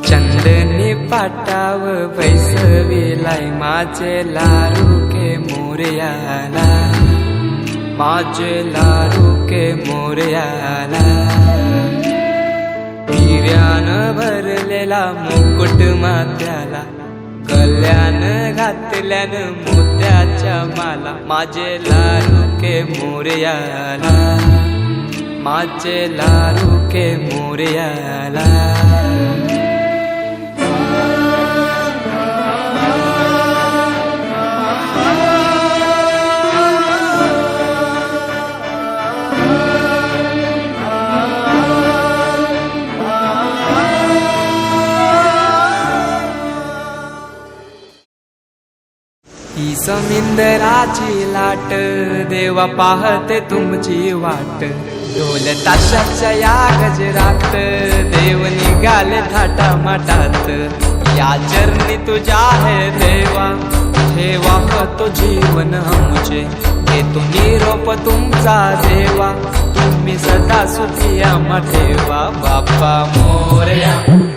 चंदनी पाटाव बैसविलाय माझे लाडके मोरयाला, माझे लाडके मोरयाला। हिऱ्यानं भरलेला मुकुट माथ्याला, गल्यानं घातल्यानं मोत्याच्या माला, माझे लाडके मोरयाला, माझे लाडके मोरयाला। ही समिंदराची लाट, देवा पाहते तुमची वाट। ढोल ताशाच्या या गजरात, देव निघाले थाटा माटात। या चरणी तुझ्या है देवा, ठेवा तो जीवन आमचे। घेतो निरोप तुमचा देवा, तुम्ही सदा सुखी आम्हा ठेवा। बाप्पा मोरया।